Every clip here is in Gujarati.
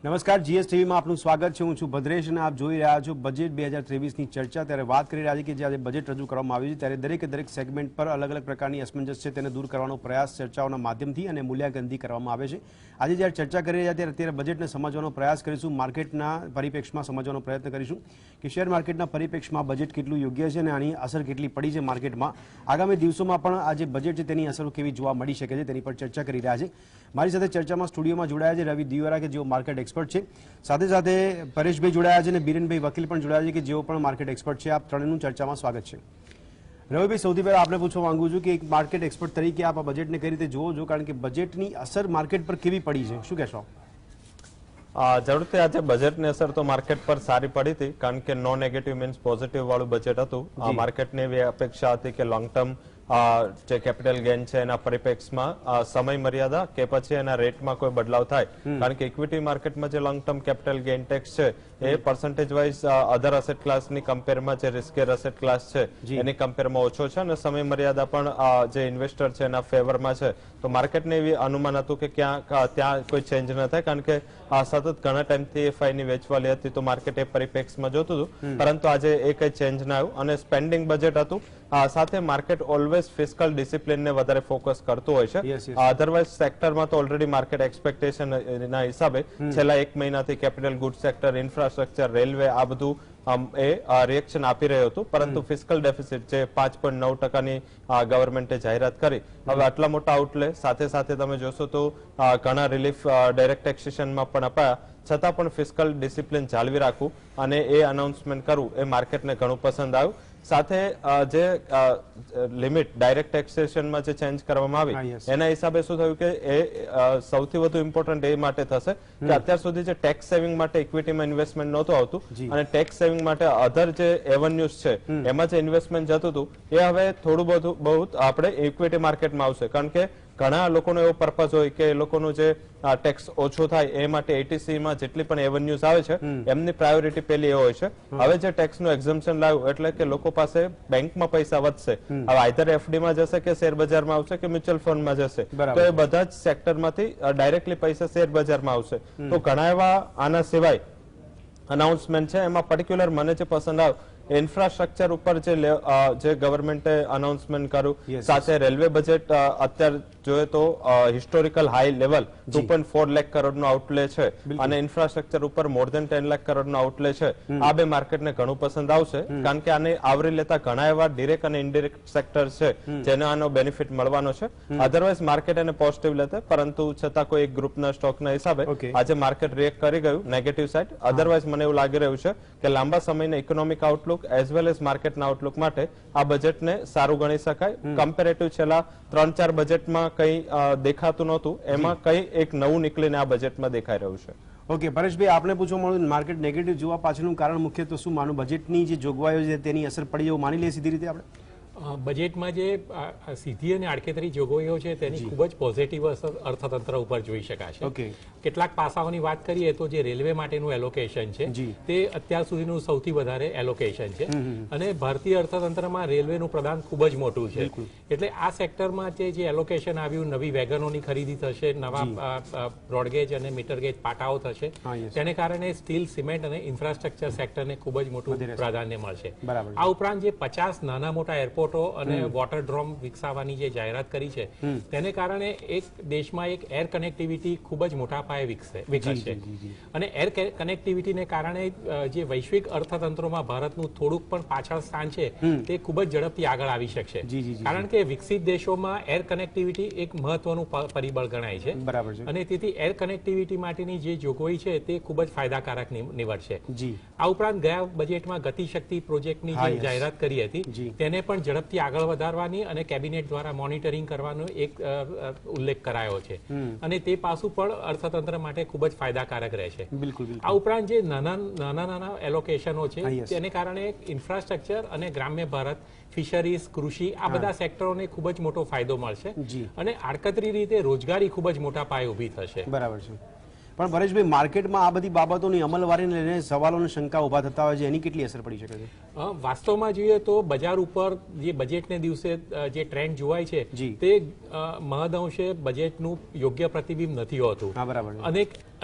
નમસ્કાર, જીએસટીવી માં આપનું સ્વાગત છે। હું છું ભદ્રેશ અને આપ જોઈ રહ્યા છો બજેટ 2023 ની ચર્ચા। ત્યારે વાત કરી રહ્યા છે કે જે આજે બજેટ રજૂ કરવામાં આવ્યું છે ત્યારે દરેક સેગમેન્ટ પર અલગ અલગ પ્રકારની અસમંજસ છે તેને દૂર કરવાનો પ્રયાસ ચર્ચાઓના માધ્યમથી અને મૂલ્યાંકનથી કરવામાં આવે છે। આજે જ્યારે ચર્ચા કરી રહ્યા ત્યારે અત્યારે બજેટને સમજવાનો પ્રયાસ કરીશું, માર્કેટના પરિપ્રેક્ષમાં સમજવાનો પ્રયત્ન કરીશું કે શેર માર્કેટના પરિપ્રેક્ષમાં બજેટ કેટલું યોગ્ય છે અને આની અસર કેટલી પડી છે માર્કેટમાં। આગામી દિવસોમાં પણ આ જે બજેટ છે તેની અસરો કેવી જોવા મળી શકે છે તેની પર ચર્ચા કરી રહ્યા છે। મારી સાથે ચર્ચામાં સ્ટુડિયોમાં જોડાયા છે રવિ દિવેરા કે જેઓ માર્કેટ એક્સપર્ટ છે, સાથે સાથે પરેશભાઈ જોડાયા છે અને બીરેનભાઈ વકીલ પણ જોડાયા છે કે જેઓ પણ માર્કેટ એક્સપર્ટ છે। આપ ત્રણેયનું ચર્ચામાં સ્વાગત છે। રવિભાઈ, સૌથી પહેલા આપણે પૂછવા માંગુ છું કે એક માર્કેટ એક્સપર્ટ તરીકે આપ આ બજેટને કઈ રીતે જોવો છો, કારણ કે બજેટની અસર માર્કેટ પર કેવી પડી છે, શું કહેશો? જરૂરથી આજે બજેટની અસર તો માર્કેટ પર સારી પડી હતી, કારણ કે નો નેગેટિવ મીન્સ પોઝિટિવ વાળું બજેટ હતું। માર્કેટની એવી અપેક્ષા હતી કે લોંગ ટર્મ જે કેપિટલ ગેઇન છે એના પરિપ્રેક્ષમાં સમય મર્યાદા કે પછી એના રેટમાં કોઈ બદલાવ થાય, કારણ કે ઇક્વિટી માર્કેટમાં જે long term capital gain tax છે એ પર્સન્ટેજ વાઇઝ અધર અસેટ ક્લાસની કમ્પેરમાં જે રિસ્કેર અસેટ ક્લાસ છે એની કમ્પેરમાં ઓછો છે અને સમય મર્યાદા પણ જે ઇન્વેસ્ટર છે એના ફેવરમાં છે। તો માર્કેટને એવી અનુમાન હતું કે ત્યાં કોઈ ચેન્જ ન થાય, કારણ કે સતત ઘણા ટાઈમથી એફઆઈ ની વેચવાલી હતી તો માર્કેટ એ પરિપ્રેક્ષમાં જોતું હતું, પરંતુ આજે એ કઈ ચેન્જ ના આવ્યું અને સ્પેન્ડિંગ બજેટ હતું। સાથે માર્કેટ ઓલવેઝ ફિસ્કલ ડિસિપ્લિનને વધારે ફોકસ કરતું હોય છે। અધરવાઇઝ સેક્ટરમાં તો ઓલરેડી માર્કેટ એક્સપેક્ટેશન ના હિસાબે છેલ્લા એક મહિનાથી capital good sector, infrastructure, railway આ બધું એ રિએક્શન આપી રહ્યું હતું, પરંતુ ફિસ્કલ ડેફિસિટ જે 5.9%ની ગવર્મેન્ટે જાહેરાત કરી, હવે આટલા મોટા આઉટલે સાથે સાથે તમે જોશો તો ઘણા રિલીફ ડાયરેક્ટ ટેક્સેશનમાં પણ અપાયા, છતાં પણ ફિસ્કલ ડિસિપ્લિન જાળવી રાખવું અને એ અનાઉન્સમેન્ટ કરવું એ માર્કેટને ઘણું પસંદ આવ્યું। સાથે જે લિમિટ ડાયરેક્ટ ટેક્સેશનમાં જે ચેન્જ કરવામાં આવી એના હિસાબે શું થયું કે એ સૌથી વધુ ઇમ્પોર્ટન્ટ એ માટે થશે કે અત્યાર સુધી જે ટેક્સ સેવિંગ માટે ઇક્વિટીમાં ઇન્વેસ્ટમેન્ટ નહોતું આવતું અને ટેક્સ સેવિંગ માટે અધર જે એવન્યુઝ છે એમાં જે ઇન્વેસ્ટમેન્ટ જતું હતું એ હવે થોડું બહુ આપણે ઇક્વિટી માર્કેટમાં આવશે, કારણ કે ઘણા લોકોનો એવો પર્પઝ હોય કે એ લોકોનું જે ટેક્સ ઓછો થાય એ માટે એટીસીમાં જેટલી પણ એવન્યુઝ આવે છે એમની પ્રાયોરિટી પેલી એ હોય છે। હવે જે ટેક્સનું એક્ઝમ્પશન લાવ્યું એટલે કે લોકો પાસે બેંકમાં પૈસા વધશે, હવે આઈધર એફડીમાં જશે કે શેર બજારમાં આવશે કે મ્યુચ્યુઅલ ફંડમાં જશે, તો એ બધા જ સેક્ટરમાંથી ડાયરેક્ટલી પૈસા શેર બજારમાં આવશે। તો ઘણા એવા આના સિવાય અનાઉન્સમેન્ટ છે, એમાં પર્ટિક્યુલર મને જે પસંદ આવ્યું ઇન્ફ્રાસ્ટ્રક્ચર ઉપર જે ગવર્મેન્ટે અનાઉન્સમેન્ટ કર્યું, સાથે રેલવે બજેટ અત્યારે જોઈએ તો હિસ્ટોરિકલ હાઈ લેવલ 2.4 લાખ કરોડનો આઉટલે છે અને ઇન્ફ્રાસ્ટ્રક્ચર ઉપર મોર ધેન 10 લાખ કરોડનો આઉટલે છે। આ બે માર્કેટને ઘણું પસંદ આવશે, કારણ કે આને આવરી લેતા ઘણા એવા ડિરેક્ટ અને ઇનડિરેક્ટ સેક્ટર છે જેને આનો બેનિફિટ મળવાનો છે। અધરવાઇઝ માર્કેટ એને પોઝિટિવ લેતે, પરંતુ છતાં કોઈ એક ગ્રુપના સ્ટોકના હિસાબે આજે માર્કેટ રિએક્ટ કરી ગયું નેગેટિવ સાઇડ। અધરવાઇઝ મને એવું લાગી રહ્યું છે કે લાંબા સમયના economic outlook as well as માર્કેટના આઉટલુક માટે આ બજેટને સારું ગણી શકાય। કમ્પેરેટિવ છેલ્લા 3-4 બજેટમાં કઈ દેખાતું નહોતું, એમાં કઈ એક નવું નીકળીને આ બજેટમાં દેખાઈ રહ્યું છે। ઓકે પરેશભાઈ, આપણે પૂછવા મળ્યું માર્કેટ નેગેટિવ જોવા પાછળનું કારણ મુખ્ય તો શું માનું? બજેટની જે જોગવાઈઓ છે તેની અસર પડી એવું માની લઈએ સીધી રીતે આપણે? બજેટમાં જે સીધી અને આડકતરી જોગવાઈઓ છે તેની ખૂબ જ પોઝિટિવ અસર અર્થતંત્ર ઉપર જોઈ શકાશે। કેટલાક પાસાઓની વાત કરીએ તો જે રેલવે માટેનું એલોકેશન છે તે અત્યાર સુધીનું સૌથી વધારે એલોકેશન છે અને ભારતીય અર્થતંત્રમાં રેલવેનું પ્રદાન ખૂબ જ મોટું છે, એટલે આ સેક્ટરમાં જે એલોકેશન આવ્યું, નવી વેગનોની ખરીદી થશે, નવા બ્રોડગેજ અને મીટરગેજ પાટાઓ થશે, તેને કારણે સ્ટીલ, સિમેન્ટ અને ઇન્ફ્રાસ્ટ્રક્ચર સેક્ટરને ખૂબ જ મોટું પ્રાધાન્ય મળશે। આ ઉપરાંત જે 50 નાના મોટા એરપોર્ટ અને વોટર ડ્રોમ વિકસાવવાની જે જાહેરાત કરી છે તેને કારણે એક દેશમાં એક એર કનેક્ટિવિટી ખૂબ જ મોટા પાયે વિકસશે અને એર કનેક્ટિવિટીને કારણે જે વૈશ્વિક અર્થતંત્રોમાં ભારતનું થોડુંક પણ પાછળ સ્થાન છે તે ખૂબ જ ઝડપથી આગળ આવી શકશે, કારણ કે વિકસિત દેશોમાં એર કનેક્ટિવિટી એક મહત્વનું પરિબળ ગણાય છે અને તેથી એર કનેક્ટિવિટી માટેની જે જોગવાઈ છે તે ખૂબ જ ફાયદાકારક નીવડશે। આ ઉપરાંત ગયા બજેટમાં ગતિશક્તિ પ્રોજેક્ટની જે જાહેરાત કરી હતી તેને પણ ઝડપથી આગળ વધારવાની અને કેબિનેટ દ્વારા મોનિટરિંગ કરવાનો એક ઉલ્લેખ કરાયો છે અને તે પાસું પણ અર્થતંત્ર માટે ખૂબ જ ફાયદાકારક રહેશે। આ ઉપરાંત જે નાના એલોકેશનો છે તેને કારણે ઇન્ફ્રાસ્ટ્રક્ચર અને ગ્રામ્ય ભારત, ફિશરીઝ, કૃષિ આ બધા સેક્ટરોને ખૂબ જ મોટો ફાયદો મળશે અને આડકતરી રીતે રોજગારી ખૂબ જ મોટા પાયે ઊભી થશે। બરાબર છે, પણ પરેશભાઈ માર્કેટમાં આ બધી બાબતોની અમલવારીને લઈને સવાલો અને શંકા ઉભા થતા હોય છે, એની કેટલી અસર પડી શકે છે? વાસ્તવમાં જોઈએ તો બજાર ઉપર જે બજેટને દિવસે જે ટ્રેન્ડ જોવાય છે તે મહદઅંશે બજેટનું યોગ્ય પ્રતિબિંબ નથી હોતું।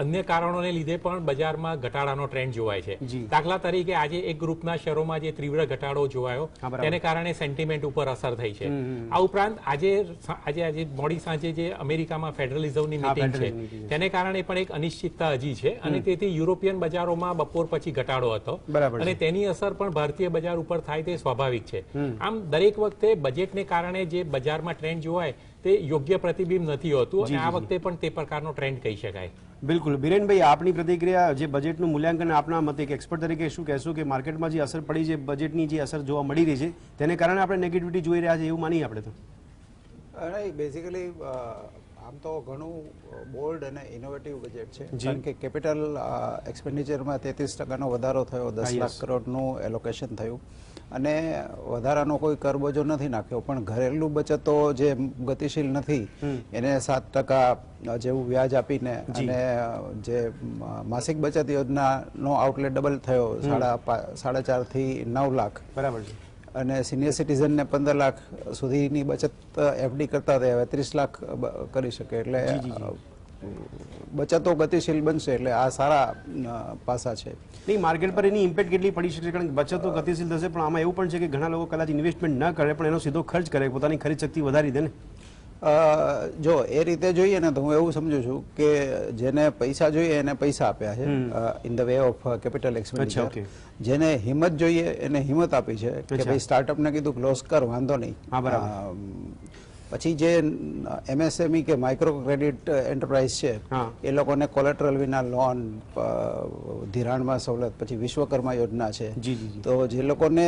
અન્ય કારણોને લીધે પણ બજારમાં ઘટાડાનો ટ્રેન્ડ જોવાય છે. દાખલા તરીકે આજે એક ગ્રુપના શેરોમાં જે તીવ્ર ઘટાડો જોવાયો તેને કારણે સેન્ટિમેન્ટ ઉપર અસર થઈ છે. આ ઉપરાંત આજે મોડી સાંજે જે અમેરિકામાં ફેડરલ રિઝર્વની મીટિંગ છે તેને કારણે પણ એક અનિશ્ચિતતા હજી છે અને તેથી યુરોપિયન બજારોમાં બપોર પછી ઘટાડો હતો અને તેની અસર પણ ભારતીય બજાર ઉપર થાય તે સ્વાભાવિક છે. આમ દરેક વખતે બજેટને કારણે જે બજારમાં ટ્રેન્ડ જોવાય તે યોગ્ય પ્રતિબિંબ નથી હોતું અને આ વખતે પણ તે પ્રકારનો ટ્રેન્ડ કહી શકાય. બિલકુલ. બિરેનભાઈ, આપની પ્રતિક્રિયા, જે બજેટનું મૂલ્યાંકન આપના મતે એક એક્સપર્ટ તરીકે શું કહેશો કે માર્કેટમાં જે અસર પડી છે, બજેટની જે અસર જોવા મળી રહી છે તેને કારણે આપણે નેગેટિવિટી જોઈ રહ્યા છે એવું માનીએ આપણે? તો બેઝિકલી આમ તો ઘણું બોલ્ડ અને ઇનોવેટિવ બજેટ છે, કારણ કે કેપિટલ એક્સપેન્ડિચરમાં 33% વધારો થયો, 10 લાખ કરોડનું એલોકેશન થયું અને વધારાનો કોઈ કરબોજો નથી નાખ્યો, પણ ઘરેલું બચતો જે ગતિશીલ નથી એને 7% જેવું વ્યાજ આપીને અને જે માસિક બચત યોજનાનો આઉટલેટ ડબલ થયો, 4.5 થી 9 લાખ, બરાબર છે, અને સિનિયર સિટીઝનને 15 લાખ સુધીની બચત એફડી કરતા હવે 30 લાખ કરી શકે, એટલે બચતો ગતિશીલ બનશે, એટલે આ સારા પાસા છે. નહીં, માર્કેટ પર એની ઇમ્પેક્ટ કેટલી પડી શકે? કારણ કે બચતો ગતિશીલ થશે, પણ આમાં એવું પણ છે કે ઘણા લોકો કદાચ ઇન્વેસ્ટમેન્ટ ન કરે પણ એનો સીધો ખર્ચ કરે, પોતાની ખરીદ શક્તિ વધારી દે ને. જો એ રીતે જોઈએ ને તો હું એવું સમજુ છું કે જેને પૈસા જોઈએ એને પૈસા આપ્યા છે in the way of capital expenditure. જેને હિંમત જોઈએ એને હિંમત આપી છે કે ભાઈ સ્ટાર્ટઅપને કીધું ક્લોઝ કર, વાંધો નહીં. પછી જે એમએસએમઈ કે માઇક્રો ક્રેડિટ એન્ટરપ્રાઇઝ છે એ લોકોને કોલેટરલ વિના લોન, ધિરાણમાં સવલત, પછી વિશ્વકર્મા યોજના છે, તો જે લોકોને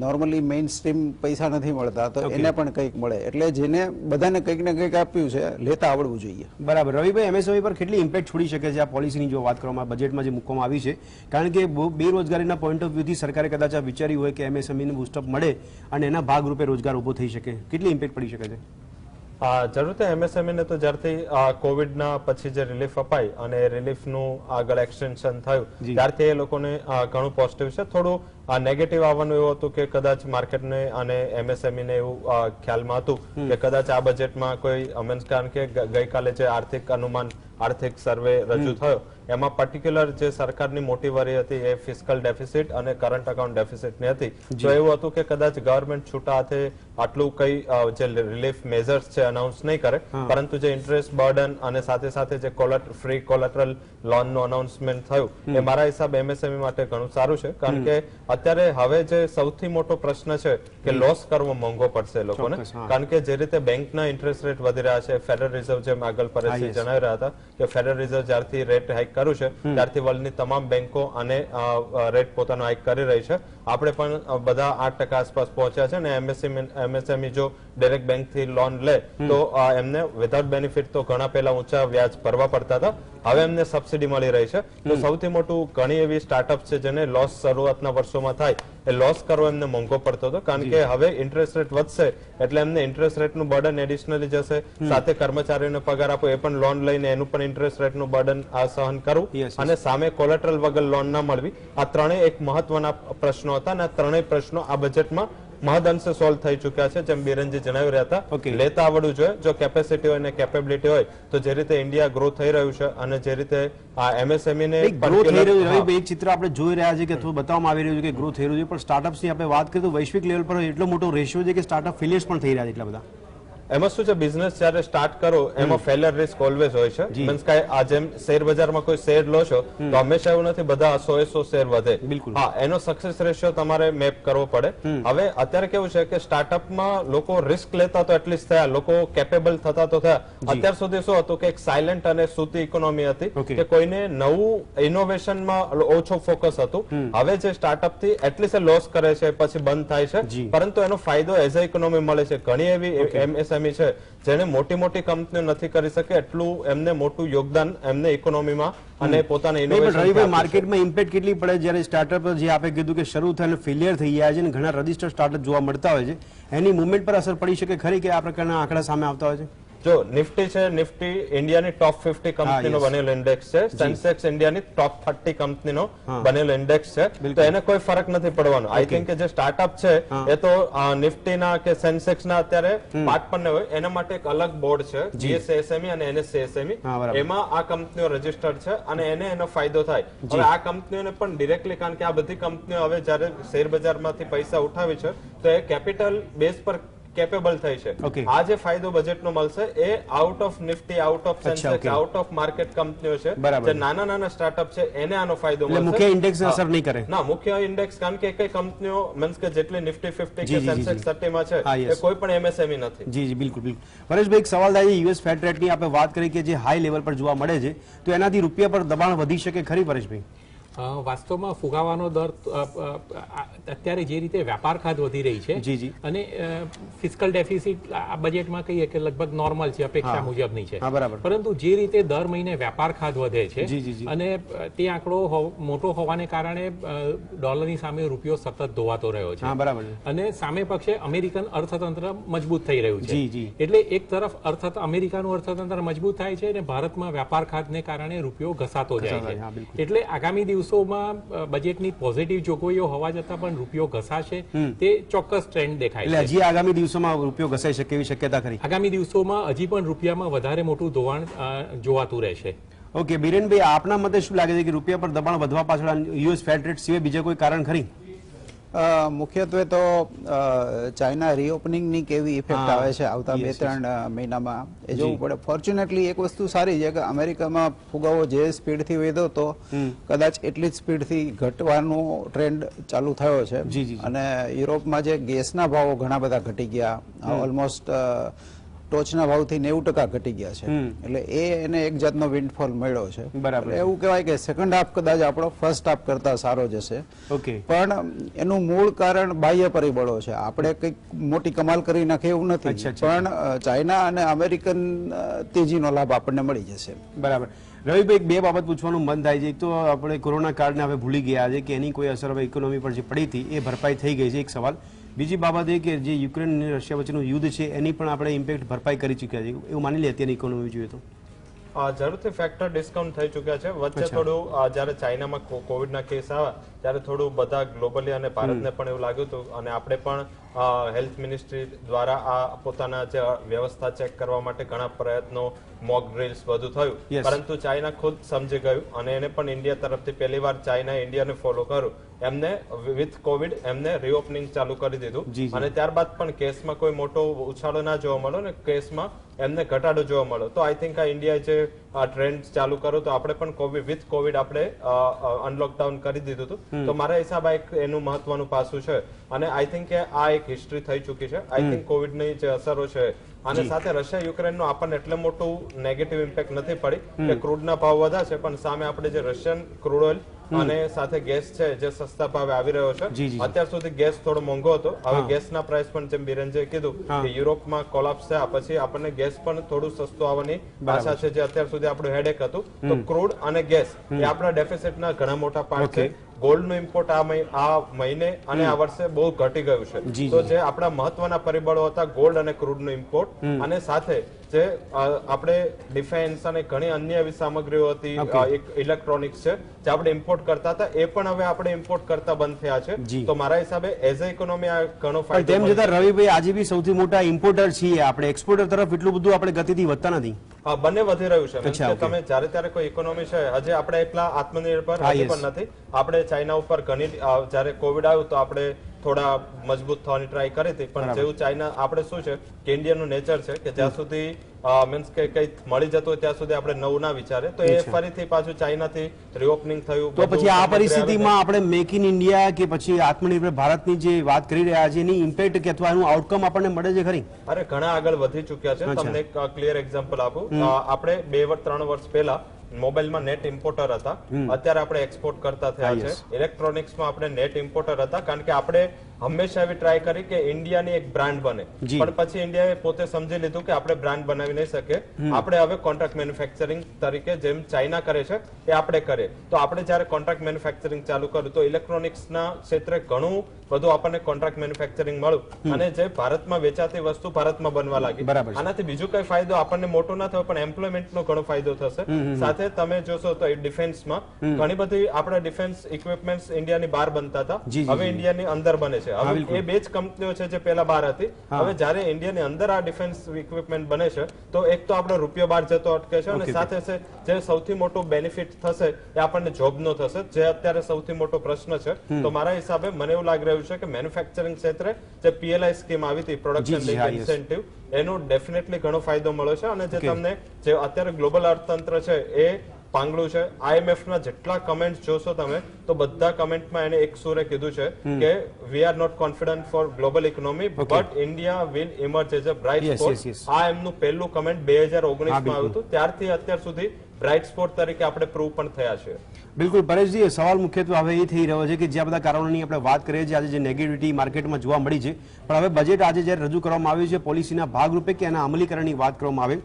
નોર્મલી મેઇન સ્ટ્રીમ પૈસા નથી મળતા તો એને પણ કંઈક મળે, એટલે જેને બધાને કંઈક ને કંઈક આપ્યું છે, લેતા આવડવું જોઈએ. બરાબર. રવિભાઈ, એમએસએમઈ પર કેટલી ઇમ્પેક્ટ છોડી શકે છે આ પોલિસીની જો વાત કરવામાં, બજેટમાં જે મૂકવામાં આવી છે? કારણ કે બેરોજગારીના પોઈન્ટ ઓફ વ્યૂથી સરકારે કદાચ આ વિચાર્યું હોય કે એમએસએમઈને બૂસ્ટઅપ મળે અને એના ભાગરૂપે રોજગાર ઉભો થઈ શકે, કેટલી ઇમ્પેક્ટ પડી શકે છે? જરૂર છે. એમએસએમઈને તો જ્યારથી કોવિડના પછી જે રિલીફ અપાઈ અને રિલીફનું આગળ એક્સટેન્શન થયું ત્યારથી એ લોકોને ઘણું પોઝિટિવ છે. થોડું નેગેટિવ આવવાનું એવું હતું કે કદાચ માર્કેટને અને એમએસએમઈને એવું ખ્યાલમાં હતું કે કદાચ આ બજેટમાં કોઈ મીન્સ, કારણ કે ગઈકાલે જે આર્થિક અનુમાન, આર્થિક સર્વે રજૂ થયો એમાં પર્ટિક્યુલર જે સરકારની મોટી વરી હતી એ ફિસ્કલ ડેફિસિટ અને કરંટ અકાઉન્ટ ડેફિસિટની હતી. તો એવું હતું કે કદાચ ગવર્મેન્ટ છૂટા હાથે આટલું કઈ જે રિલીફ મેઝર્સ છે અનાઉન્સ નહીં કરે, પરંતુ જે ઇન્ટરેસ્ટ બર્ડન અને સાથે સાથે જે ફ્રી કોલેટરલ લોનનું અનાઉન્સમેન્ટ થયું એ મારા હિસાબે એમએસએમઈ માટે ઘણું સારું છે. કારણ કે અત્યારે હવે જે સૌથી મોટો પ્રશ્ન છે કે લોસ કરવો મોંઘો પડશે લોકોને, કારણ કે જે રીતે બેંકના ઇન્ટરેસ્ટ રેટ વધી રહ્યા છે, ફેડરલ રિઝર્વ જેમ આગળ પરેશજી જણાવી રહ્યા હતા કે ફેડરલ રિઝર્વ જ્યારથી રેટ હાઇક કર્યું છે ત્યારથી વર્લ્ડની તમામ બેંકો અને રેટ પોતાનો હાઇક કરી રહી છે. આપણે પણ બધા 8% આસપાસ પહોંચ્યા છે અને એમએસએમઈ જો ડાયરેક્ટ બેંકથી લોન લે તો એમને વિધાઉટ બેનિફિટ તો ઘણા પહેલા ઊંચા વ્યાજ ભરવા પડતા હતા, હવે એમને સબસિડી મળી રહી છે. તો સૌથી મોટું ઘણી એવી સ્ટાર્ટઅપ છે જેને લોસ શરૂઆતના વર્ષોમાં થાય એ લોસ કરવો એમને મોંઘો પડતો હતો, કારણ કે હવે ઇન્ટરેસ્ટ રેટ વધશે એટલે એમને ઇન્ટરેસ્ટ રેટનું બર્ડન એડિશનલી જશે, સાથે કર્મચારીઓને પગાર આપો એ પણ લોન લઈને એનું પણ ઇન્ટરેસ્ટ રેટનું બર્ડન સહન કરવું અને સામે કોલેટરલ વગર લોન ના મળવી, આ ત્રણેય એક મહત્વના પ્રશ્નો હતા અને આ ત્રણેય પ્રશ્નો આ બજેટમાં મહદઅંશે સોલ્વ થઈ ચુક્યા છે. જેમ બિરેનજી જણાવી રહ્યા હતા, લેતા આવડવું જોઈએ. જો કેપેસિટી હોય ને કેપેબિલિટી હોય તો જે રીતે ઇન્ડિયા ગ્રો થઈ રહ્યું છે અને જે રીતે આ એમએસએમઈ ને ગ્રો થઈ રહ્યું છે, એક ચિત્ર આપણે જોઈ રહ્યા છે કે અથવા બતાવવામાં આવી રહ્યું છે કે ગ્રો થઈ રહ્યું છે, પણ સ્ટાર્ટઅપ્સની આપણે વાત કરીએ તો વૈશ્વિક લેવલ પર એટલો મોટો રેશિયો છે કે સ્ટાર્ટઅપ ફેલિયર્સ પણ થઈ રહ્યા છે એટલા બધા. એમાં શું છે, બિઝનેસ જયારે સ્ટાર્ટ કરો એમાં ફેલિયર રિસ્ક ઓલવેઝ હોય છે. મીન્સ કે આ જેમ શેર બજારમાં કોઈ શેર લો છો તો હંમેશા એવું નથી બધા 100 શેર વધે. હા, એનો સક્સેસ રેશિયો તમારે મેપ કરવો પડે. હવે અત્યારે કેવું છે કે સ્ટાર્ટઅપમાં લોકો રિસ્ક લેતા તો એટલીસ્ટ થયા, લોકો કેપેબલ થતા તો થયા. અત્યાર સુધી શું હતું કે એક સાયલેન્ટ અને સૂતી ઇકોનોમી હતી કે કોઈને નવું ઇનોવેશનમાં ઓછો ફોકસ હતું. હવે જે સ્ટાર્ટઅપ થી એટલીસ્ટ લોસ કરે છે પછી બંધ થાય છે, પરંતુ એનો ફાયદો એઝ અ ઇકોનોમી મળે છે. ઘણી એવી એમએસએમઈ છે જેને મોટી મોટી કંપનીઓ નથી કરી શકે એટલું એમને મોટું યોગદાન એમને ઇકોનોમીમાં અને પોતાના ઇનોવેશન માર્કેટમાં ઇમ્પેક્ટ કેટલી પડે જ્યારે સ્ટાર્ટઅપ જે આપણે કીધું કે શરૂ થઈને ફેલિયર થઈ ગયા છે અને ઘણા રજિસ્ટર્ડ સ્ટાર્ટઅપ જોવા મળતા હોય છે, એની મુવમેન્ટ પર અસર પડી શકે ખરી કે આ પ્રકારના આંકડા સામે આવતા હોય છે? જો નિફ્ટી છે, નિફ્ટી ઇન્ડિયાની ટોપ 50 કંપનીનો બનેલો ઇન્ડેક્સ છે, સેન્સેક્સ ઇન્ડિયાની ટોપ 30 કંપનીનો બનેલો ઇન્ડેક્સ છે, તો એને કોઈ ફરક નથી પડવાનો. આઈ થિંક કે જે સ્ટાર્ટઅપ છે એ તો નિફ્ટીના કે સેન્સેક્સના અત્યારે પાર્ટ પર ન હોય, એના માટે એક અલગ બોર્ડ છે, જીએસએસએમઈ અને એનએસસીએસએમઈ, એમાં આ કંપનીઓ રજીસ્ટર્ડ છે અને એને એનો ફાયદો થાય. હવે આ કંપનીઓને પણ ડિરેક્ટલી, કારણ કે આ બધી કંપનીઓ હવે જ્યારે શેર બજારમાંથી પૈસા ઉઠાવે છે તો એ કેપિટલ બેઝ પર કેપેબલ થઈ છે. આ જે ફાયદો બજેટનો મળશે એ out of Nifty, out of Sensex, out of market કંપનીઓ છે, જે નાના નાના સ્ટાર્ટઅપ છે એને આનો ફાયદો મળશે. મુખ્ય ઇન્ડેક્સ અસર નહીં કરે. ના, મુખ્ય ઇન્ડેક્સ, કારણ કે કઈ કંપનીઓ મીન્સ કે જેટલી નિફ્ટી 50 કે સેન્સેક્સ 30 માં છે એ કોઈ પણ એમએસએમઈ નથી. જી જી, બિલકુલ બિલકુલ. પરેશભાઈ, એક સવાલ થાય છે, યુએસ ફેડ રેટની આપણે વાત કરી કે જે હાઈ લેવલ પર જોવા મળે છે, તો એનાથી રૂપિયા પર દબાણ વધી શકે ખરી પરેશભાઈ? વાસ્તવમાં ફુગાવાનો દર અત્યારે જે રીતે વ્યાપાર ખાત વધી રહી છે અને ફિસ્કલ ડેફિસિટ આ બજેટમાં કહીએ કે લગભગ નોર્મલ છે, અપેક્ષા મુજબની છે, પરંતુ જે રીતે દર મહિને વ્યાપાર ખાત વધે છે અને તે આંકડો મોટો હોવાને કારણે ડોલરની સામે રૂપિયો સતત ધોવાતો રહ્યો છે અને સામે પક્ષે અમેરિકન અર્થતંત્ર મજબૂત થઈ રહ્યું છે. એટલે એક તરફ અમેરિકાનું અર્થતંત્ર મજબૂત થાય છે અને ભારતમાં વ્યાપાર ખાતને કારણે રૂપિયો ઘસાતો જાય છે. એટલે આગામી દિવસોમાં બજેટની પોઝિટિવ જોગવાઈઓ હોવા છતાં પણ રૂપિયો ઘસાશે તે ચોક્કસ ટ્રેન્ડ દેખાય છે. એટલે હજી આગામી દિવસોમાં રૂપિયો ઘસાઈ શકે એવી શક્યતા ખરી? આગામી દિવસોમાં હજી પણ રૂપિયામાં વધારે મોટું ધોવાણ જોવાતું રહેશે. ઓકે, બિરેનભાઈ, આપના મતે શું લાગે છે કે રૂપિયા પર દબાણ વધવા પાછળ યુએસ ફેડ રેટ સિવાય બીજા કોઈ કારણ ખરી? મુખ્યત્વે તો ચાઇના રીઓપનિંગની કેવી ઇફેક્ટ આવે છે આવતા 2-3 મહિનામાં એ જોવું પડે. ફોર્ચ્યુનેટલી એક વસ્તુ સારી છે કે અમેરિકામાં ફુગાવો જે સ્પીડથી વધ્યો તો કદાચ એટલી જ સ્પીડથી ઘટવાનો ટ્રેન્ડ ચાલુ થયો છે અને યુરોપમાં જે ગેસના ભાવો ઘણા બધા ઘટી ગયા, ઓલમોસ્ટ ટોચના ભાવથી 90% ઘટી ગયા છે, એટલે એને એક જાતનો વિન્ડફોલ મળ્યો છે. બરાબર, એવું કહેવાય કે સેકન્ડ હાફ કદાચ આપણો ફર્સ્ટ હાફ કરતા સારો જશે. પણ એનું મૂળ કારણ બાહ્ય પરિબળો છે. આપણે કંઈક મોટી કમાલ કરી નાખે એવું નથી, પણ ચાઇના અને અમેરિકન તેજીનો લાભ આપણને મળી જશે. બરાબર. રવિભાઈ, બે બાબત પૂછવાનું મન થાય છે. એક તો આપણે કોરોના કાળને હવે ભૂલી ગયા છે કે એની કોઈ અસર હવે ઇકોનોમી પર જે પડી હતી એ ભરપાઈ થઈ ગઈ છે, એક સવાલ. બીજી બાબત એ કે જે યુક્રેન અને રશિયા વચ્ચેનું યુદ્ધ છે એની પણ આપણે ઇમ્પેક્ટ ભરપાઈ કરી ચૂક્યા છે, એવું માની લે અત્યારની ઇકોનોમી જોઈએ તો? જરૂરથી ફેક્ટર ડિસ્કાઉન્ટ થઈ ચૂક્યા છે. વચ્ચે થોડું જયારે ચાઇનામાં કોવિડના કેસ આવ્યા ત્યારે થોડું બધા ગ્લોબલી અને ભારતને પણ એવું લાગ્યું હતું અને આપણે પણ હેલ્થ મિનિસ્ટ્રી દ્વારા આ પોતાના જે વ્યવસ્થા ચેક કરવા માટે ઘણા પ્રયત્નો, મોક ડ્રિલ્સ બધું થયું, પરંતુ ચાઇના ખુદ સમજી ગયું અને એને પણ ઇન્ડિયા તરફથી પહેલી વાર ચાઇનાએ ઇન્ડિયાને ફોલો કર્યું. એમને વિથ કોવિડ એમને રીઓપનિંગ ચાલુ કરી દીધું અને ત્યારબાદ પણ કેસમાં કોઈ મોટો ઉછાળો ના જોવા મળ્યો ને કેસમાં એમને ઘટાડો જોવા મળ્યો. તો આઈ થિંક આ ઇન્ડિયાએ જે ટ્રેન્ડ ચાલુ કર્યો તો આપણે પણ વિથ કોવિડ આપણે અનલોકડાઉન કરી દીધું હતું. તો મારા હિસાબે એક એનું મહત્વનું પાસું છે અને આઈ થિંક કે આ એક હિસ્ટ્રી થઈ ચૂકી છે. આઈ થિંક કોવિડની જે અસરો છે અને સાથે રશિયા યુક્રેનનો આપણને એટલે મોટું નેગેટિવ ઇમ્પેક્ટ નથી પડી કે ક્રૂડના ભાવ વધ્યા છે, પણ સામે આપણે જે રશિયન ક્રૂડ ઓઇલ અને સાથે ગેસ છે જે સસ્તા ભાવે આવી રહ્યો છે. અત્યાર સુધી ગેસ થોડો મોંઘો હતો, હવે ગેસના પ્રાઇસ પણ જેમ બિરેનજીએ કીધું કે યુરોપમાં કોલાપ્સ થયા પછી આપણને ગેસ પણ થોડું સસ્તું આવવાની આશા છે, જે અત્યાર સુધી આપણું હેડેક હતું. તો ક્રૂડ અને ગેસ એ આપણા ડેફિસિટના ઘણા મોટા પાર્ટ છે. ગોલ્ડનું ઇમ્પોર્ટ આ મહિને અને આ વર્ષે બહુ ઘટી ગયું છે. તો જે આપણા મહત્વના પરિબળો હતા ગોલ્ડ અને ક્રૂડનું ઇમ્પોર્ટ અને સાથે જે આપણે ડિફેન્સ અને ઘણી અન્ય એવી સામગ્રીઓ હતી, ઇલેક્ટ્રોનિક્સ છે જે આપણે ઇમ્પોર્ટ કરતા હતા એ પણ હવે આપણે ઇમ્પોર્ટ કરતા બંધ થયા છે. તો મારા હિસાબે એઝ અ ઇકોનોમી આ ઘણો ફાયદો. તેમ છતાં રવિભાઈ, આજે બી સૌથી મોટા ઇમ્પોર્ટર છીએ આપણે, એક્સપોર્ટર તરફ એટલું બધું આપણે ગતિથી વધતા નથી. બંને વધી રહ્યું છે. તમે જ્યારે ત્યારે કોઈ ઇકોનોમી છે, હજી આપણે એટલા આત્મનિર્ભર હજી પણ નથી. આપણે ચાઇના ઉપર ઘણી જયારે કોવિડ આવ્યું તો આપણે થોડા મજબૂત થવાની ટ્રાય કરી હતી, પણ જેવું ચાઇના આપણે શું છે કે ઇન્ડિયાનું નેચર છે કે જ્યાં સુધી મીન્સ કે કઈ મળી જતું હોય ત્યાં સુધી આપણે નવું ના વિચારે. તો એ ફરીથી પાછું ચાઇનાથી રીઓપનિંગ થયું. તો પછી આ પરિસ્થિતિમાં આપણે મેક ઇન ઇન્ડિયા કે પછી આત્મનિર્ભર ભારતની જે વાત કરી રહ્યા છે એની ઇમ્પેક્ટ કે અથવા એનું આઉટકમ આપણને મળે છે ખરી? અરે ઘણા આગળ વધી ચૂક્યા છે. તમને એક ક્લિયર એક્ઝામ્પલ આપું. આપણે 2-3 વર્ષ પહેલા મોબાઈલમાં નેટ ઇમ્પોર્ટર હતા, અત્યારે આપણે એક્સપોર્ટ કરતા થયા છે. ઇલેક્ટ્રોનિક્સમાં આપણે નેટ ઇમ્પોર્ટર હતા, કારણ કે આપણે હંમેશા એવી ટ્રાય કરી કે ઇન્ડિયાની એક બ્રાન્ડ બને, પણ પછી ઇન્ડિયાએ પોતે સમજી લીધું કે આપણે બ્રાન્ડ બનાવી નહીં શકીએ, આપણે હવે કોન્ટ્રાક્ટ મેન્યુફેક્ચરિંગ તરીકે જેમ ચાઇના કરે છે એ આપણે કરીએ. તો આપણે જ્યારે કોન્ટ્રાક્ટ મેન્યુફેક્ચરિંગ ચાલુ કર્યું તો ઇલેક્ટ્રોનિક્સના ક્ષેત્રે ઘણું બધું આપણને કોન્ટ્રાક્ટ મેન્યુફેક્ચરિંગ મળ્યું અને જે ભારતમાં વેચાતી વસ્તુ ભારતમાં બનવા લાગી. આનાથી બીજું કઈ ફાયદો આપણને મોટો ના થયો, પણ એમ્પ્લોયમેન્ટનો ઘણો ફાયદો થશે. સાથે તમે જોશો તો ડિફેન્સમાં ઘણી બધી આપણા ડિફેન્સ ઇક્વિપમેન્ટ્સ ઇન્ડિયાની બહાર બનતા હતા, હવે ઇન્ડિયાની અંદર બને છે. હવે એ બે જ કંપનીઓ છે જે પહેલા બહાર હતી, હવે જ્યારે ઇન્ડિયાની અંદર આ ડિફેન્સ ઇક્વિપમેન્ટ બને છે તો એક તો આપણો રૂપિયો બહાર જતો અટકે છે અને સાથે જે સૌથી મોટો બેનિફિટ થશે એ આપણને જોબનો થશે, જે અત્યારે સૌથી મોટો પ્રશ્ન છે. તો મારા હિસાબે મને એવું લાગી રહ્યું છે કે મેન્યુફેક્ચરિંગ ક્ષેત્રે જે PLI સ્કીમ આવી હતી, પ્રોડક્શન લિંક ઇન્સેન્ટિવ, એનો ડેફિનેટલી ઘણો ફાયદો મળ્યો છે. અને જે તમને જે અત્યારે ગ્લોબલ અર્થતંત્ર છે એ પાંગળું છે. IMF ના જેટલા કમેન્ટ જોશો તમે તો બધા કમેન્ટમાં એને એક સુરે કીધું છે કે we are not confident for global economy but India will emerge as a bright spot. આ એમનું પહેલું કમેન્ટ 2019 માં આવ્યું હતું. ત્યારથી અત્યાર સુધી બ્રાઇટ સ્પોટ તરીકે આપણે પ્રૂવ પણ થયા છે. બિલકુલ પરેશજી, સવાલ મુખ્યત્વે હવે એ થઈ રહ્યો છે કે જે બધા કારણોની આપણે વાત કરીએ છીએ, આજે જે નેગેટિવિટી માર્કેટમાં જોવા મળી છે, પણ હવે બજેટ આજે જ્યારે રજૂ કરવામાં આવ્યું છે પોલિસીના ભાગરૂપે કે એના અમલીકરણની વાત કરવામાં આવે,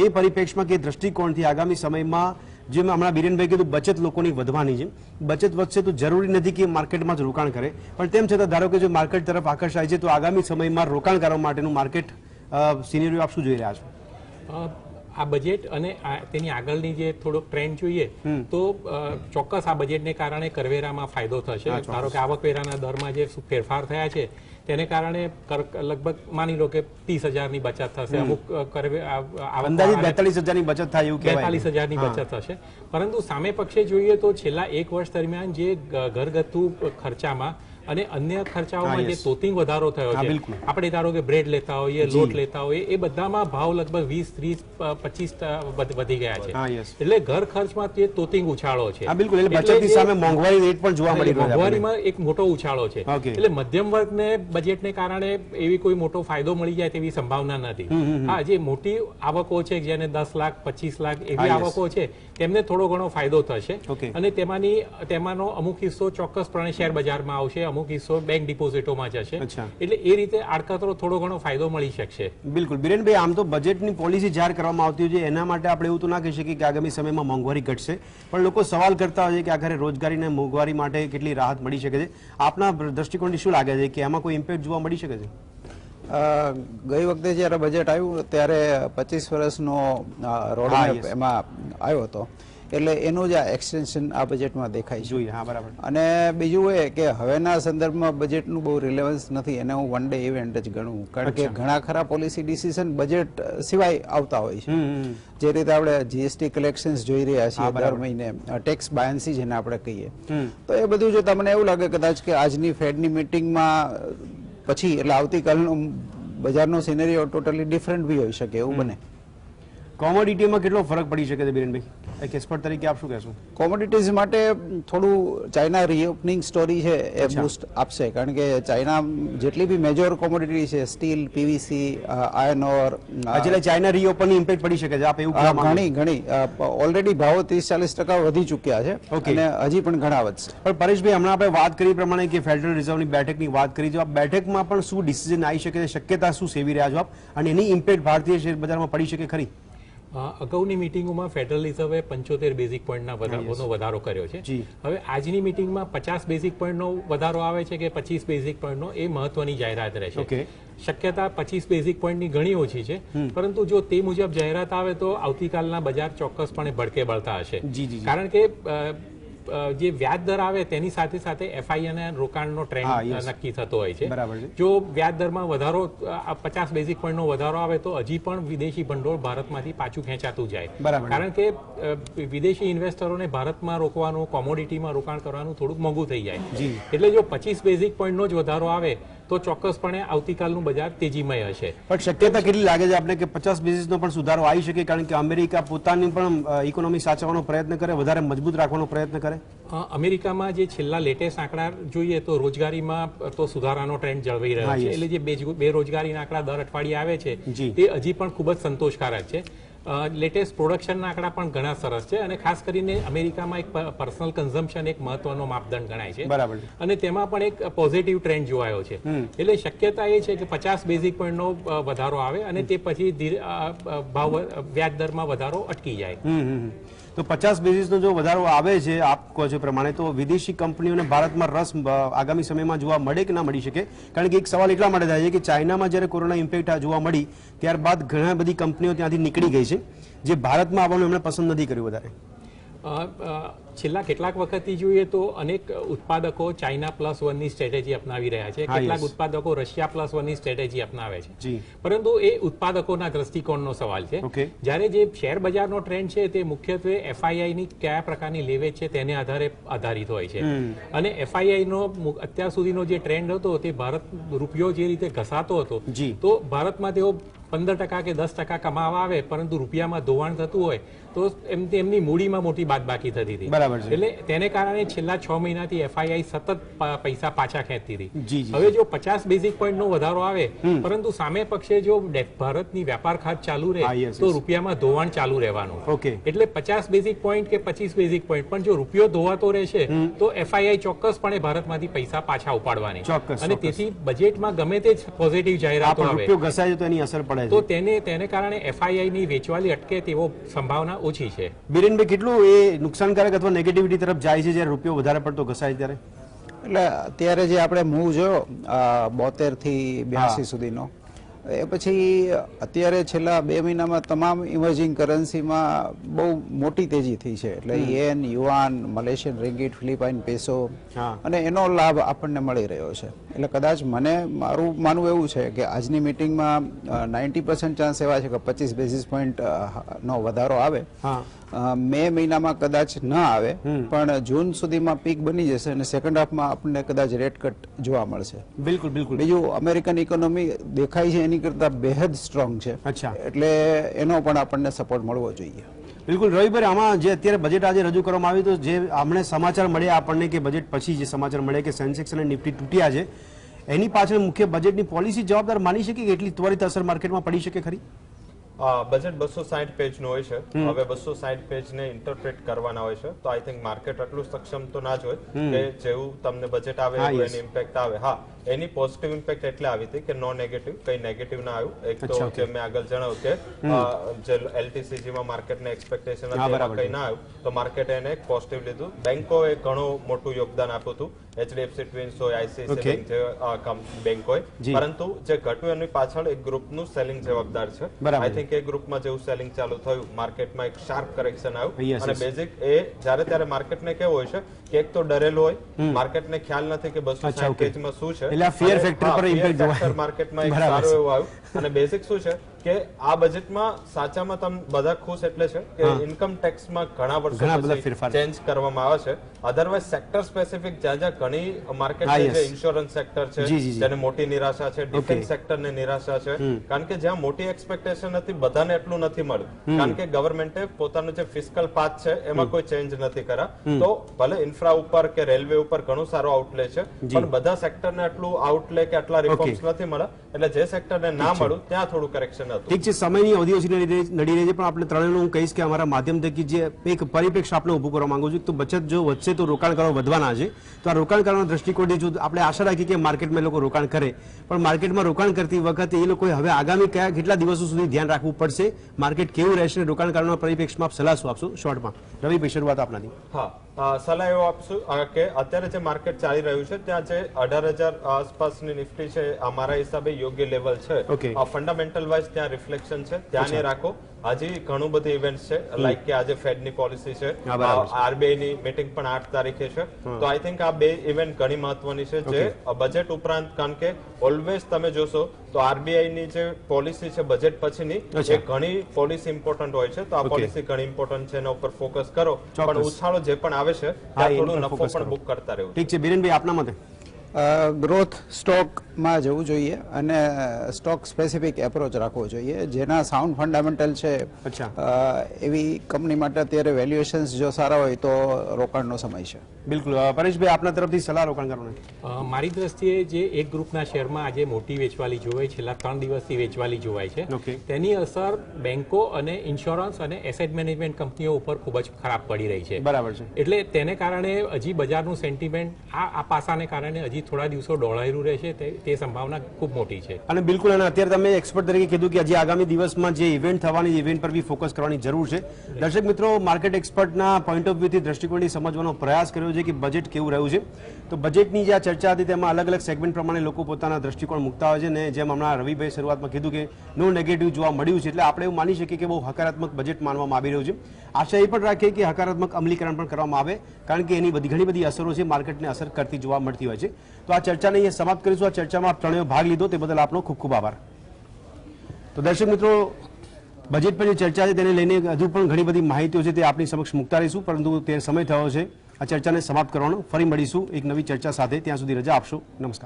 એ પરિપ્રેક્ષમાં કે દ્રષ્ટિકોણથી આગામી સમયમાં જે હમણાં બીરેનભાઈ કીધું બચત લોકોની વધવાની છે, બચત વધશે તો જરૂરી નથી કે માર્કેટમાં જ રોકાણ કરે, પણ તેમ છતાં ધારો કે જો માર્કેટ તરફ આકર્ષાય છે તો આગામી સમયમાં રોકાણકારો માટેનું માર્કેટ સિનેરિયો આપ શું જોઈ રહ્યા છો? આ બજેટ અને તેની આગળની જે થોડોક ટ્રેન્ડ જોઈએ તો ચોક્કસ આ બજેટને કારણે કરવેરામાં ફાયદો થશે. ધારો કે આવકવેરાના દરમાં જે ફેરફાર થયા છે તેને કારણે લગભગ માની લો કે 30,000ની બચત થશે, અમુક અંદાજિત 42,000ની બચત થાય એવું કહેવાય, 42,000ની બચત થશે. પરંતુ સામે પક્ષે જોઈએ તો છેલ્લા એક વર્ષ દરમિયાન જે ઘરગથ્થુ ખર્ચામાં અને અન્ય ખર્ચાઓમાં જે તોતિંગ વધારો થયો છે, આપણે ધારો કે બ્રેડ લેતા હોઈએ, લોટ લેતા હોઈએ, એ બધામાં ભાવ લગભગ 20, 30, 25% વધી ગયા છે. એટલે ઘર ખર્ચમાં તે તોતિંગ ઉછાળો છે. મોંઘવારીમાં એક મોટો ઉછાળો છે. એટલે મધ્યમ વર્ગને બજેટને કારણે એવી કોઈ મોટો ફાયદો મળી જાય તેવી સંભાવના નથી. હા, જે મોટી આવકો છે, જેને 10 લાખ 25 લાખ એવી આવકો છે, તેમને થોડો ઘણો ફાયદો થશે અને તેમાંનો અમુક હિસ્સો ચોક્કસપણે શેર બજારમાં આવશે, અમુક હિસ્સો બેંક ડિપોઝિટોમાં જશે. એટલે એ રીતે આડકતરો થોડો ઘણો ફાયદો મળી શકશે. બિલકુલ બીરેનભાઈ, આમ તો બજેટની પોલિસી જાહેર કરવામાં આવતી હોય છે, એના માટે આપણે એવું તો ના કહી શકીએ કે આગામી સમયમાં મોંઘવારી ઘટશે, પણ લોકો સવાલ કરતા હોય છે કે આખરે રોજગારી અને મોંઘવારી માટે કેટલી રાહત મળી શકે છે. આપના દ્રષ્ટિકોણથી શું લાગે છે કે એમાં કોઈ ઇમ્પેક્ટ જોવા મળી શકે છે? ગઈ વખતે જ્યારે બજેટ આવ્યું ત્યારે 25 વર્ષનો રોડમેપ એમાં આવ્યો હતો, એટલે એનું જ આ એક્સટેન્શન આ બજેટમાં દેખાય છે. હા, બરાબર. અને બીજું એ કે હવેના સંદર્ભમાં બજેટનું બહુ રિલેવન્સ નથી, એને હું વન ડે ઇવેન્ટ જ ગણું, કારણ કે ઘણા ખરા પોલિસી ડિસિઝન બજેટ સિવાય આવતા હોય છે. જે રીતે આપણે GST કલેક્શન્સ જોઈ રહ્યા છીએ દર મહિને, ટેક્સ બાયન્સી જેને આપણે કહીએ, તો એ બધું જો તમને એવું લાગે કદાચ કે આજની ફેડની મિટિંગમાં પછી એટલે આવતીકાલનો બજારનો સિનેરિયો ટોટલી ડિફરન્ટ બી હોઈ શકે એવું બને. કોમોડિટીમાં કેટલો ફરક પડી શકે છે બીરેનભાઈ, એક એક્સપર્ટ તરીકે આપ શું કહેશો? કોમોડિટીઝ માટે થોડું ચાઇના રીઓપનિંગ સ્ટોરી છે એ બૂસ્ટ આપશે, કારણ કે ચાઇના જેટલી બી મેજર કોમોડિટી છે, સ્ટીલ, PVC, આયર્ન ઓર, એટલે ચાઇના રીઓપનની ઇમ્પેક્ટ પડી શકે છે, આપ એવું કહેવા માંગો છો? ઘણી ઓલરેડી ભાવો 30-40% વધી ચૂક્યા છે અને હજી પણ ઘણા વધશે. પણ પરેશભાઈ, હમણાં આપણે વાત કરી પ્રમાણે કે ફેડરલ રિઝર્વની બેઠકની વાત કરી, જો આ બેઠકમાં પણ શું ડિસિઝન આવી શકે છે, શક્યતા શું સેવી રહ્યા છો આપ, અને એની ઇમ્પેક્ટ ભારતીય શેર બજારમાં પડી શકે ખરી? અગાઉની મિટિંગોમાં ફેડરલ રિઝર્વે 75 બેઝિક પોઈન્ટના વધારો કર્યો છે. હવે આજની મિટિંગમાં 50 બેઝિક પોઈન્ટનો વધારો આવે છે કે 25 બેઝિક પોઈન્ટનો, એ મહત્વની જાહેરાત રહેશે. શક્યતા 25 બેઝિક પોઈન્ટની ઘણી ઓછી છે, પરંતુ જો તે મુજબ જાહેરાત આવે તો આવતીકાલના બજાર ચોક્કસપણે ભડકે બળતા હશે. કારણ કે જે વ્યાજ દર આવે તેની સાથે સાથે FI અને રોકાણનો ટ્રેન્ડ નક્કી થતો હોય છે. જો વ્યાજ દરમાં વધારો 50 બેઝિક પોઈન્ટનો વધારો આવે તો હજી પણ વિદેશી ભંડોળ ભારતમાંથી પાછું ખેંચાતું જાય, કારણ કે વિદેશી ઇન્વેસ્ટરોને ભારતમાં રોકવાનું, કોમોડિટીમાં રોકાણ કરવાનું થોડુંક મોંઘું થઈ જાય. એટલે જો 25 બેઝિક પોઈન્ટનો જ વધારો આવે તો ચોક્કસપણે આવતીકાલનું બજાર તેજીમય હશે. પણ શક્યતા કેટલી લાગે છે આપણે કે 50 બેઝિસનો પણ સુધારો આવી શકે, કારણ કે અમેરિકા પોતાની પણ ઇકોનોમી સાચવવાનો પ્રયત્ન કરે, વધારે મજબૂત રાખવાનો પ્રયત્ન કરે? અમેરિકામાં જે છેલ્લા લેટેસ્ટ આંકડા જોઈએ તો રોજગારીમાં તો સુધારાનો ટ્રેન્ડ જળવાઈ રહ્યો છે. એટલે જે બેરોજગારીના આંકડા દર અઠવાડિયે આવે છે તે હજી પણ ખૂબ જ સંતોષકારક છે. લેટેસ્ટ પ્રોડક્શનના આંકડા પણ ઘણા સરસ છે અને ખાસ કરીને અમેરિકામાં એક પર્સનલ કન્ઝમ્પશન એક મહત્વનો માપદંડ ગણાય છે. બરાબર. અને તેમાં પણ એક પોઝિટિવ ટ્રેન્ડ જોવાયો છે. એટલે શક્યતા એ છે કે 50 બેઝિક પોઈન્ટનો વધારો આવે અને તે પછી વ્યાજ દરમાં વધારો અટકી જાય. તો 50 બેઝિસનો જો વધારો આવે છે આપ કહો છો પ્રમાણે, તો વિદેશી કંપનીઓને ભારતમાં રસ આગામી સમયમાં જોવા મળે કે ના મળી શકે? કારણ કે એક સવાલ એટલા માટે થાય છે કે ચાઇનામાં જ્યારે કોરોના ઇમ્પેક્ટ જોવા મળી ત્યારબાદ ઘણા બધી કંપનીઓ ત્યાંથી નીકળી ગઈ છે, જે ભારતમાં આવવાનું એમણે પસંદ નથી કર્યું વધારે. છેલ્લા કેટલાક વખતથી જોઈએ તો અનેક ઉત્પાદકો ચાઇના +1ની સ્ટ્રેટેજી અપનાવી રહ્યા છે, કેટલાક ઉત્પાદકો રશિયા +1ની સ્ટ્રેટેજી અપનાવે છે, પરંતુ એ ઉત્પાદકોના દ્રષ્ટિકોણનો સવાલ છે. જ્યારે જે શેર બજારનો ટ્રેન્ડ છે તે મુખ્યત્વે એફઆઈઆઈની કયા પ્રકારની લેવેચ છે તેને આધારે આધારિત હોય છે. અને એફઆઈઆઈનો અત્યાર સુધીનો જે ટ્રેન્ડ હતો તે ભારત રૂપિયો જે રીતે ઘસાતો હતો, તો ભારતમાં તેઓ 15% કે 10% કમાવા આવે પરંતુ રૂપિયામાં ધોવાણ થતું હોય તો એમની મૂડીમાં મોટી બાદબાકી થતી હતી. એટલે તેને કારણે છેલ્લા 6 મહિનાથી એફઆઈઆઈ સતત પૈસા પાછા ખેંચતી હતી. હવે જો 50 બેઝિક પોઈન્ટનો વધારો આવે પરંતુ સામે પક્ષે જો ભારતની વ્યાપાર ખાત ચાલુ રહે તો રૂપિયામાં ધોવાણ ચાલુ રહેવાનું. એટલે 50 બેઝિક પોઈન્ટ કે 25 બેઝિક પોઈન્ટ પણ જો રૂપિયો ધોવાતો રહેશે તો એફઆઈઆઈ ચોક્કસપણે ભારતમાંથી પૈસા પાછા ઉપાડવાની. અને તેથી બજેટમાં ગમે તે પોઝિટિવ જાહેરાતો આવે તો એની અસર પડે તો તેને કારણે એફઆઈઆઈ ની વેચવાલી અટકે તેવો સંભાવના ઓછી છે. બિરેનભાઈ, કેટલું એ નુકસાનકારક અથવા નેગેટિવિટી તરફ જાય છે જ્યારે રૂપિયો વધારે પડતો ઘસાય ત્યારે? એટલે અત્યારે જે આપણે મૂવ જોયો 72 થી 82 સુધીનો, એ પછી અત્યારે છેલ્લા 2 મહિનામાં તમામ ઇમર્જિંગ કરન્સીમાં બહુ મોટી તેજી થઈ છે. એટલે યેન, યુઆન, મલેશિયન રિંગિટ, ફિલિપાઇન પેસો અને એનો લાભ આપણને મળી રહ્યો છે. એટલે કદાચ મારું માનવું એવું છે કે આજની મિટિંગમાં 90% ચાન્સ એવા છે કે 25 બેઝિસ પોઈન્ટ નો વધારો આવે. મે મહિનામાં કદાચ ન આવે પણ જૂન સુધીમાં પીક બની જશે અને સેકન્ડ હાફમાં આપણને કદાચ રેટ કટ જોવા મળશે. બિલકુલ બિલકુલ. બીજું, અમેરિકન ઇકોનોમી દેખાય છે એની કરતા બેહદ સ્ટ્રોંગ છે, એટલે એનો પણ આપણને સપોર્ટ મળવો જોઈએ. બિલકુલ રવિભાઈ, આમાં જે અત્યારે બજેટ આજે રજૂ કરવામાં આવ્યું તો જે હમણાં સમાચાર મળ્યા આપણને કે બજેટ પછી જે સમાચાર મળ્યા કે સેન્સેક્સ અને નિફ્ટી તૂટ્યા છે, એની પાછળ મુખ્ય બજેટની પોલિસી જવાબદાર માની શકે કે એટલી ત્વરિત અસર માર્કેટમાં પડી શકે ખરી? બજેટ 260 પેજનું હોય છે. હવે 260 પેજને ઇન્ટરપ્રેટ કરવાના હોય છે, તો આઈ થિંક માર્કેટ આટલું સક્ષમ તો ના જ હોય કે જેવું તમને બજેટ આવે એવું એની ઇમ્પેક્ટ આવે. હા, એની પોઝિટિવ ઇમ્પેક્ટ એટલે આવી હતી કે નો નેગેટિવ, કઈ નેગેટિવ ના આવ્યું. એક તો જે મેં આગળ જણાવ્યું કે જે એલટીસીજી માં માર્કેટને એક્સપેક્ટેશન હતી એમાં કઈ ના આવ્યું તો માર્કેટ એને એક પોઝિટિવ લીધું. બેંકોએ ઘણું મોટું યોગદાન આપ્યું હતું, એચડીએફસી ટ્વિન્સ હોય, આઈસીઆઈસીઆઈ બેંક જેવા બેંકોએ, પરંતુ જે ઘટ્યું એની પાછળ એક ગ્રુપનું સેલિંગ જવાબદાર છે. આઈ થિંક એ ગ્રુપમાં જેવું સેલિંગ ચાલુ થયું માર્કેટમાં એક શાર્પ કરેક્શન આવ્યું અને બેઝિક એ જ્યારે ત્યારે માર્કેટને કેવું હોય છે કે એક તો ડરેલું હોય, માર્કેટને ખ્યાલ નથી કે 260 પેજમાં શું છે, એટલે ફિયર ફેક્ટર પર ઇમ્પેક્ટ જોવા માર્કેટમાં એક સારું એવું આવ્યું. અને બેઝિક શું છે કે આ બજેટમાં સાચામાં તમે બધા ખુશ એટલે છે કે ઇન્કમ ટેક્સમાં ઘણા વર્ષો પછી ચેન્જ કરવામાં આવે છે. અધરવાઇઝ સેક્ટર સ્પેસિફિક જ્યાં જ્યાં ઘણી માર્કેટ છે, જે ઇન્સ્યોરન્સ સેક્ટર છે જેને મોટી નિરાશા છે, ડિફેન્સ સેક્ટરને નિરાશા છે, કારણ કે જ્યાં મોટી એક્સપેક્ટેશન હતી બધાને એટલું નથી મળ્યું, કારણ કે ગવર્મેન્ટે પોતાનું જે ફિસ્કલ પાથ છે એમાં કોઈ ચેન્જ નથી કર્યા. તો ભલે ઇન્ફ્રા ઉપર કે રેલવે ઉપર ઘણું સારું આઉટલે છે પણ બધા સેક્ટરને આટલું આઉટલે કે આટલા રિફોર્મ્સ નથી મળ્યા, એટલે જે સેક્ટરને ના મળ્યું ત્યાં થોડું કરેક્શન. ઠીક છે, સમયની અવધિ ઓછી નડી રહી છે, પણ આપણે ત્રણેયનું હું કહીશ કે અમારા માધ્યમ થકી જે એક પરિપ્રેક્ષ આપણે ઉભું કરવા માંગુ છું તો બચત જો વધશે તો રોકાણકારો વધવાના છે. તો આ રોકાણકારોના દ્રષ્ટિકોણથી જો આપણે આશા રાખીએ કે માર્કેટમાં લોકો રોકાણ કરે, પણ માર્કેટમાં રોકાણ કરતી વખતે એ લોકોએ હવે આગામી કેટલા દિવસો સુધી ધ્યાન રાખવું પડશે, માર્કેટ કેવું રહેશે, રોકાણકારોના પરિપ્રેક્ષમાં આપ સલાહ શું આપશો શોર્ટમાં? રવિભાઈ, શરૂઆત આપનાથી. હા, સલાહ એવો આપશું કે અત્યારે જે માર્કેટ ચાલી રહ્યું છે ત્યાં જે 18,000 આસપાસની નિફ્ટી છે અમારા હિસાબે યોગ્ય લેવલ છે. ફંડામેન્ટલ વાઇઝ ત્યાં રિફ્લેક્શન છે, ધ્યાન રાખો. હજી ઘણું બધી ઇવેન્ટ્સ છે, લાઈક કે આજે ફેડની પોલિસી છે, આરબીઆઈ ની મીટિંગ પણ 8 તારીખે છે. તો આઈ થિંક આ બે ઇવેન્ટ ઘણી મહત્વની છે જે બજેટ ઉપરાંત, કારણ કે ઓલવેઝ તમે જોશો તો આરબીઆઈ ની જે પોલિસી છે બજેટ પછીની એ ઘણી પોલિસી ઇમ્પોર્ટન્ટ હોય છે, તો આ પોલિસી ઘણી ઇમ્પોર્ટન્ટ છે, એના ઉપર ફોકસ કરો. પણ ઉછાળો જે પણ આવે છે ત્યાં થોડું નફો પણ બુક કરતા રહેવું. ઠીક છે બિરેનભાઈ, આપના મતે? ગ્રોથ સ્ટોકમાં જવું જોઈએ અને સ્ટોક સ્પેસિફિક એપ્રોચ રાખવો જોઈએ જેના સાઉન્ડ ફંડામેન્ટલ છે. એવી કંપની માટે અત્યારે વેલ્યુએશન્સ જો સારા હોય તો રોકાણનો સમય છે. બિલકુલ. પરેશભાઈ, આપના તરફથી સલાહ રોકાણ કરવાની. મારી દ્રષ્ટિએ જે એક ગ્રુપના શેરમાં આજે મોટી વેચવાલી જોવાય છેલ્લા 3 દિવસથી વેચવાલી જોવાય છે તેની અસર બેંકો અને ઇન્સ્યોરન્સ અને એસેટ મેનેજમેન્ટ કંપનીઓ ઉપર ખૂબ જ ખરાબ પડી રહી છે. બરાબર છે. એટલે તેને કારણે હજી બજારનું સેન્ટિમેન્ટ આ પાસાને કારણે હજી થોડા દિવસો ડોળાયેલું રહેશે તે સંભાવના ખૂબ મોટી છે. અને બિલકુલ, અને અત્યારે તમે એક્સપર્ટ તરીકે કીધું કે હજી આગામી દિવસમાં જે ઇવેન્ટ થવાની ઇવેન્ટ પર બી ફોકસ કરવાની જરૂર છે. દર્શક મિત્રો, માર્કેટ એક્સપર્ટના પોઈન્ટ ઓફ વ્યૂથી દ્રષ્ટિકોણથી સમજવાનો પ્રયાસ કર્યો છે કે બજેટ કેવું રહ્યું છે. તો બજેટની જે આ ચર્ચા હતી તેમાં અલગ અલગ સેગમેન્ટ પ્રમાણે લોકો પોતાના દ્રષ્ટિકોણ મૂકતા હોય છે ને જેમ હમણાં રવિભાઈ શરૂઆતમાં કીધું કે નો નેગેટિવ જોવા મળ્યું છે એટલે આપણે એવું માની શકીએ કે બહુ હકારાત્મક બજેટ માનવામાં આવી રહ્યું છે. આશા એ પણ રાખીએ કે હકારાત્મક અમલીકરણ પણ કરવામાં આવે કારણ કે એની ઘણી બધી અસરો છે માર્કેટને અસર કરતી જોવા મળતી હોય છે. તો આ ચર્ચાને અહીંયા સમાપ્ત કરીશું. આ ચર્ચામાં આપ ત્રણેય ભાગ લીધો તે બદલ આપનો ખૂબ ખૂબ આભાર. તો દર્શક મિત્રો, બજેટ પર જે ચર્ચા છે તેને લઈને હજુ પણ ઘણી બધી માહિતીઓ છે તે આપની સમક્ષ મૂકતા રહીશું પરંતુ તે સમય થયો છે આ ચર્ચાને સમાપ્ત કરવાનો. ફરી મળીશું એક નવી ચર્ચા સાથે. ત્યાં સુધી રજા આપશો. નમસ્કાર.